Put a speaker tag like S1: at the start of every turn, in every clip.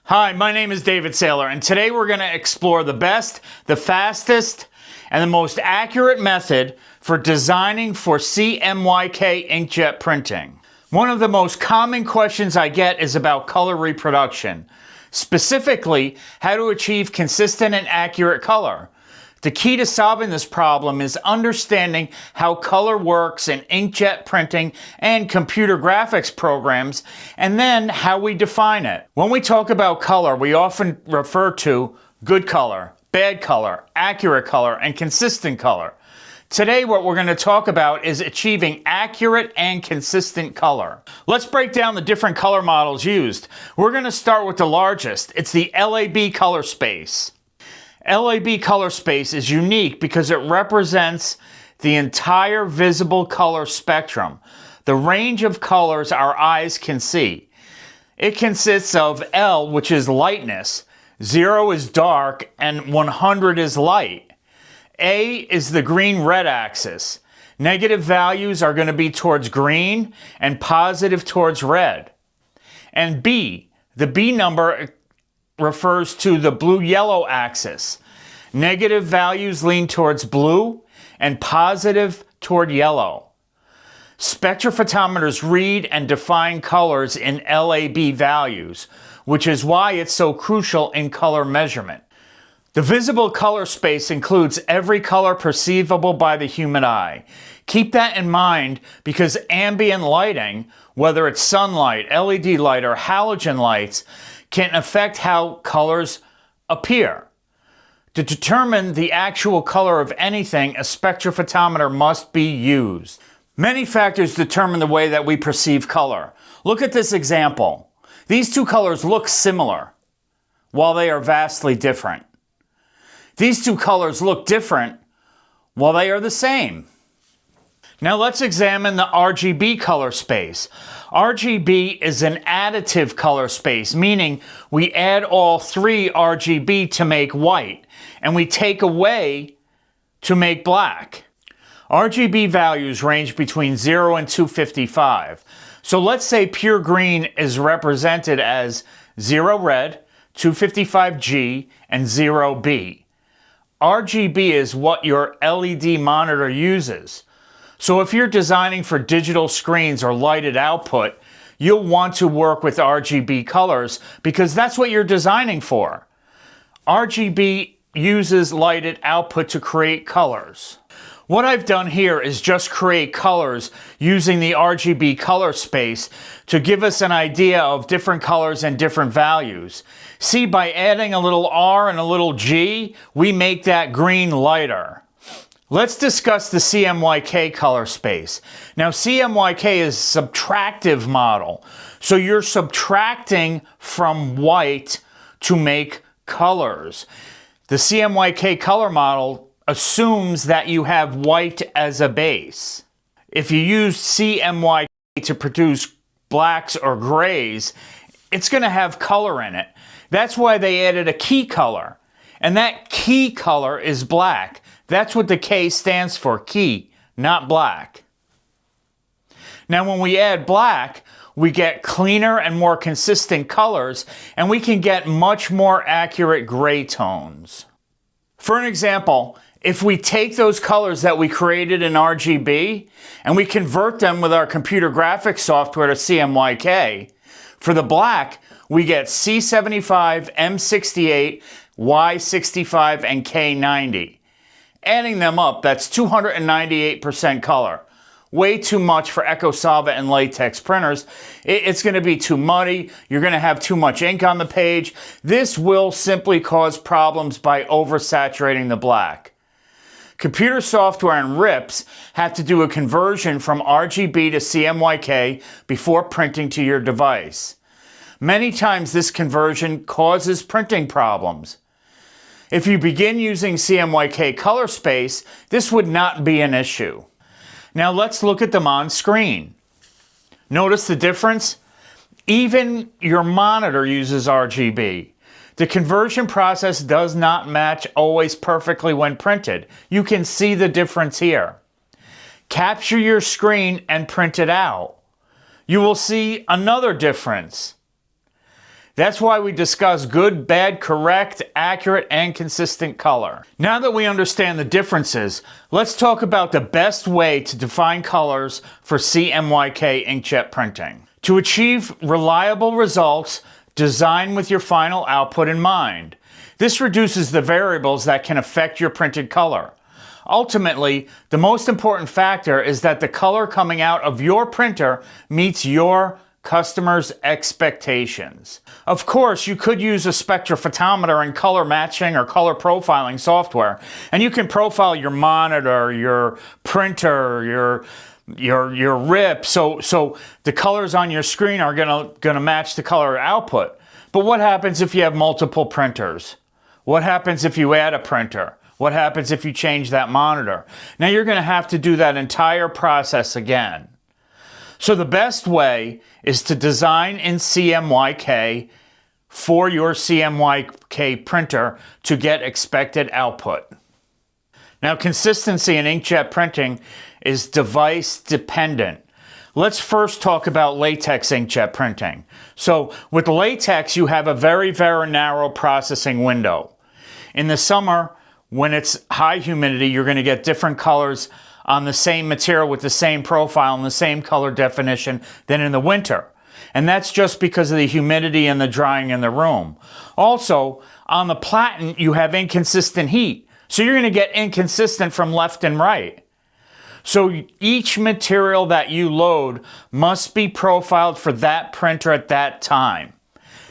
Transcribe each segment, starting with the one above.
S1: Hi, my name is David Saylor, and today we're going to explore the best, the fastest, and the most accurate method for designing for CMYK inkjet printing. One of the most common questions I get is about color reproduction, specifically how to achieve consistent and accurate color. The key to solving this problem is understanding how color works in inkjet printing and computer graphics programs, and then how we define it. When we talk about color, we often refer to good color, bad color, accurate color, and consistent color. Today, what we're going to talk about is achieving accurate and consistent color. Let's break down the different color models used. We're going to start with the largest. It's the LAB color space. LAB color space is unique because it represents the entire visible color spectrum, the range of colors our eyes can see. It consists of L, which is lightness, 0 is dark, and 100 is light. A is the green-red axis. Negative values are going to be towards green and positive towards red. And B, the B number refers to the blue-yellow axis. Negative values lean towards blue and positive toward yellow. Spectrophotometers read and define colors in LAB values, which is why it's so crucial in color measurement. The visible color space includes every color perceivable by the human eye. Keep that in mind because ambient lighting, whether it's sunlight, LED light, or halogen lights, can affect how colors appear. To determine the actual color of anything, a spectrophotometer must be used. Many factors determine the way that we perceive color. Look at this example. These two colors look similar, while they are vastly different. These two colors look different, while they are the same. Now let's examine the RGB color space. RGB is an additive color space, meaning we add all three RGB to make white, and we take away to make black. RGB values range between 0 and 255. So let's say pure green is represented as 0 red, 255G, and 0B. RGB is what your LED monitor uses. So if you're designing for digital screens or lighted output, you'll want to work with RGB colors because that's what you're designing for. RGB uses lighted output to create colors. What I've done here is just create colors using the RGB color space to give us an idea of different colors and different values. See, by adding a little R and a little G, we make that green lighter. Let's discuss the CMYK color space. Now, CMYK is a subtractive model. So you're subtracting from white to make colors. The CMYK color model assumes that you have white as a base. If you use CMYK to produce blacks or grays, it's going to have color in it. That's why they added a key color. And that key color is black. That's what the K stands for, key, not black. Now when we add black, we get cleaner and more consistent colors, and we can get much more accurate gray tones. For an example, if we take those colors that we created in RGB and we convert them with our computer graphics software to CMYK, for the black, we get C75, M68, Y65, and K90. Adding them up, that's 298% color. Way too much for EcoSolvent and latex printers. It's going to be too muddy. You're going to have too much ink on the page. This will simply cause problems by oversaturating the black. Computer software and RIPs have to do a conversion from RGB to CMYK before printing to your device. Many times this conversion causes printing problems. If you begin using CMYK color space, this would not be an issue. Now let's look at them on screen. Notice the difference? Even your monitor uses RGB. The conversion process does not match always perfectly when printed. You can see the difference here. Capture your screen and print it out. You will see another difference. That's why we discuss good, bad, correct, accurate, and consistent color. Now that we understand the differences, let's talk about the best way to define colors for CMYK inkjet printing. To achieve reliable results, design with your final output in mind. This reduces the variables that can affect your printed color. Ultimately, the most important factor is that the color coming out of your printer meets your customers' expectations. Of course, you could use a spectrophotometer and color matching or color profiling software, and you can profile your monitor, your printer, your RIP, so the colors on your screen are gonna match the color output. But what happens if you have multiple printers? What happens if you add a printer? What happens if you change that monitor? Now you're gonna have to do that entire process again. So the best way is to design in CMYK for your CMYK printer to get expected output. Now, consistency in inkjet printing is device dependent. Let's first talk about latex inkjet printing. So with latex, you have a very, very narrow processing window. In the summer, when it's high humidity, you're going to get different colors on the same material with the same profile and the same color definition than in the winter. And that's just because of the humidity and the drying in the room. Also, on the platen, you have inconsistent heat. So you're going to get inconsistent from left and right. So each material that you load must be profiled for that printer at that time.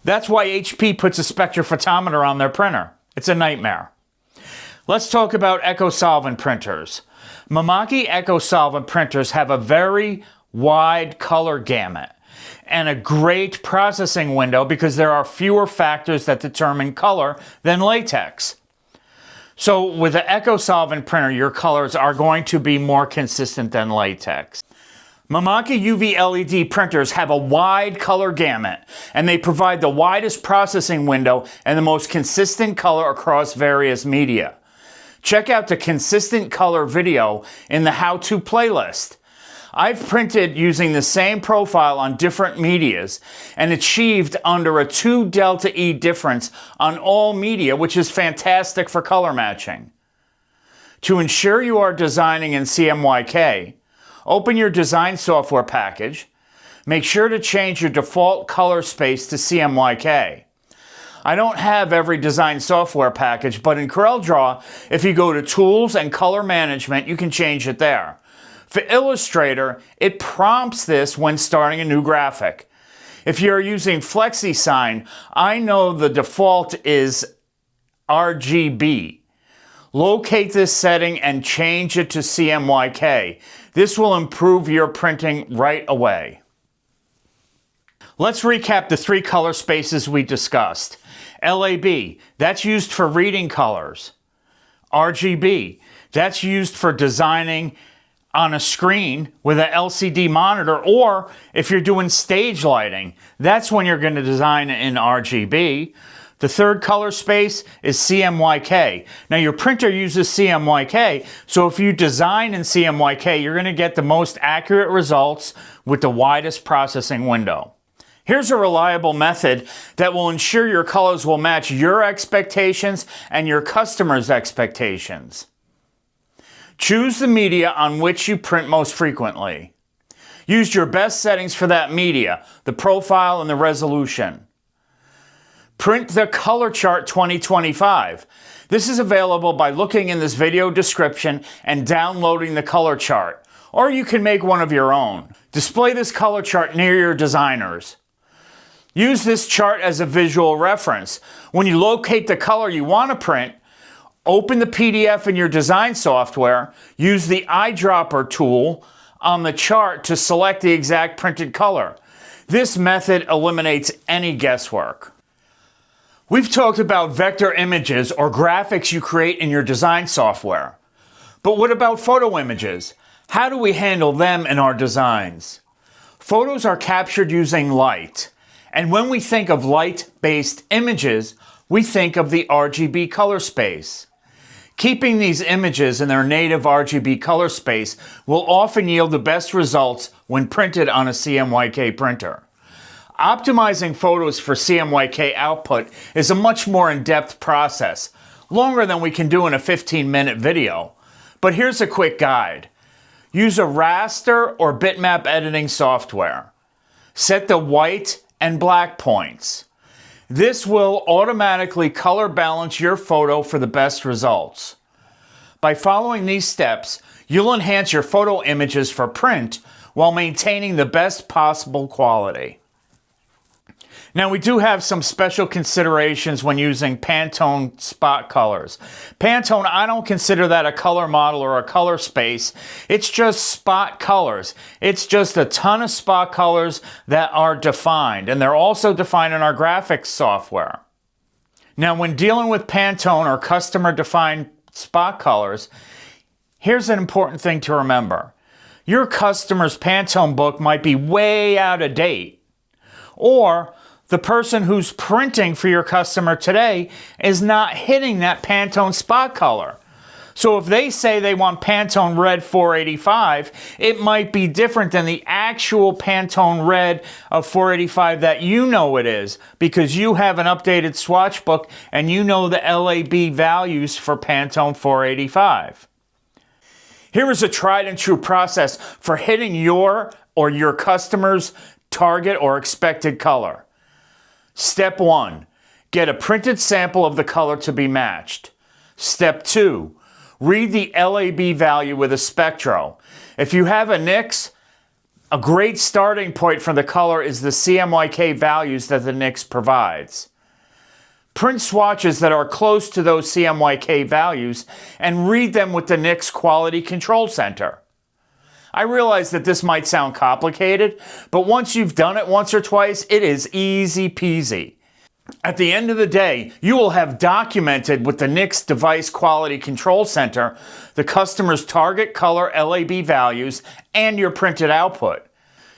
S1: That's why HP puts a spectrophotometer on their printer. It's a nightmare. Let's talk about EcoSolvent printers. Mamaki EcoSolvent printers have a very wide color gamut and a great processing window because there are fewer factors that determine color than latex. So with an EcoSolvent printer, your colors are going to be more consistent than latex. Mamaki UV LED printers have a wide color gamut, and they provide the widest processing window and the most consistent color across various media. Check out the consistent color video in the how-to playlist. I've printed using the same profile on different medias and achieved under a 2 delta E difference on all media, which is fantastic for color matching. To ensure you are designing in CMYK, open your design software package. Make sure to change your default color space to CMYK. I don't have every design software package, but in CorelDRAW, if you go to Tools and Color Management, you can change it there. For Illustrator, it prompts this when starting a new graphic. If you're using FlexiSign, I know the default is RGB. Locate this setting and change it to CMYK. This will improve your printing right away. Let's recap the 3 color spaces we discussed. LAB, that's used for reading colors. RGB, that's used for designing on a screen with an LCD monitor, or if you're doing stage lighting, that's when you're going to design in RGB. The third color space is CMYK. Now your printer uses CMYK, so if you design in CMYK, you're going to get the most accurate results with the widest processing window. Here's a reliable method that will ensure your colors will match your expectations and your customers' expectations. Choose the media on which you print most frequently. Use your best settings for that media, the profile and the resolution. Print the Color Chart 2025. This is available by looking in this video description and downloading the color chart, or you can make one of your own. Display this color chart near your designers. Use this chart as a visual reference. When you locate the color you want to print, open the PDF in your design software, use the eyedropper tool on the chart to select the exact printed color. This method eliminates any guesswork. We've talked about vector images or graphics you create in your design software. But what about photo images? How do we handle them in our designs? Photos are captured using light. And when we think of light-based images, we think of the RGB color space. Keeping these images in their native RGB color space will often yield the best results when printed on a CMYK printer. Optimizing photos for CMYK output is a much more in-depth process, longer than we can do in a 15-minute video. But here's a quick guide. Use a raster or bitmap editing software. Set the white and black points. This will automatically color balance your photo for the best results. By following these steps, you'll enhance your photo images for print while maintaining the best possible quality. Now, we do have some special considerations when using Pantone spot colors. Pantone, I don't consider that a color model or a color space. It's just spot colors. It's just a ton of spot colors that are defined, and they're also defined in our graphics software. Now, when dealing with Pantone or customer-defined spot colors, here's an important thing to remember. Your customer's Pantone book might be way out of date, or the person who's printing for your customer today is not hitting that Pantone spot color. So if they say they want Pantone Red 485, it might be different than the actual Pantone Red of 485 that you know it is, because you have an updated swatch book and you know the LAB values for Pantone 485. Here is a tried and true process for hitting your or your customer's target or expected color. Step 1, get a printed sample of the color to be matched. Step 2, read the LAB value with a spectro. If you have a NIX, a great starting point for the color is the CMYK values that the NIX provides. Print swatches that are close to those CMYK values and read them with the NIX Quality Control Center. I realize that this might sound complicated, but once you've done it once or twice, it is easy peasy. At the end of the day, you will have documented with the NIX Device Quality Control Center the customer's target color LAB values and your printed output.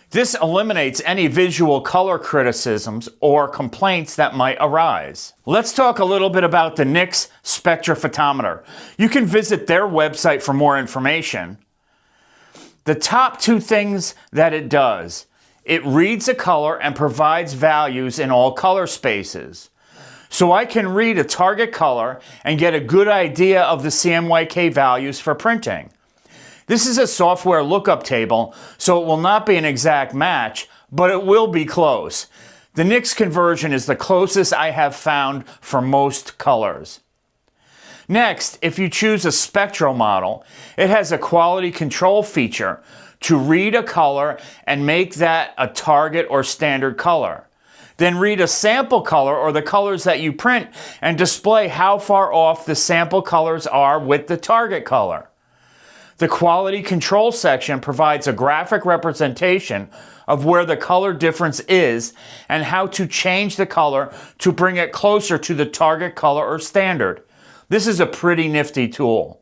S1: This eliminates any visual color criticisms or complaints that might arise. Let's talk a little bit about the NIX Spectrophotometer. You can visit their website for more information. The top two things that it does: it reads a color and provides values in all color spaces. So I can read a target color and get a good idea of the CMYK values for printing. This is a software lookup table, so it will not be an exact match, but it will be close. The NIX conversion is the closest I have found for most colors. Next, if you choose a spectral model, it has a quality control feature to read a color and make that a target or standard color. Then read a sample color or the colors that you print and display how far off the sample colors are with the target color. The quality control section provides a graphic representation of where the color difference is and how to change the color to bring it closer to the target color or standard. This is a pretty nifty tool.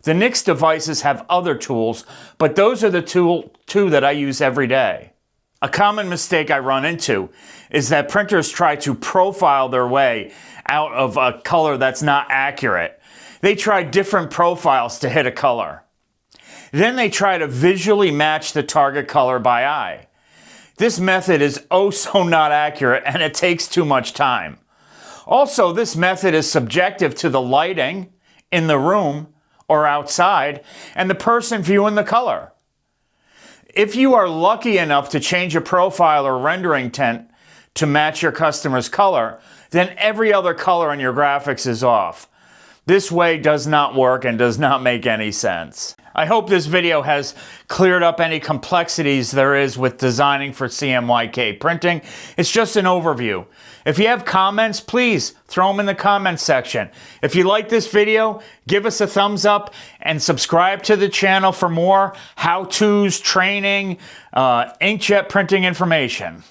S1: The NIX devices have other tools, but those are the two that I use every day. A common mistake I run into is that printers try to profile their way out of a color that's not accurate. They try different profiles to hit a color. Then they try to visually match the target color by eye. This method is oh so not accurate, and it takes too much time. Also, this method is subjective to the lighting in the room or outside and the person viewing the color. If you are lucky enough to change a profile or rendering tint to match your customer's color, then every other color in your graphics is off. This way does not work and does not make any sense. I hope this video has cleared up any complexities there is with designing for CMYK printing. It's just an overview. If you have comments, please throw them in the comments section. If you like this video, give us a thumbs up and subscribe to the channel for more how-tos, training, inkjet printing information.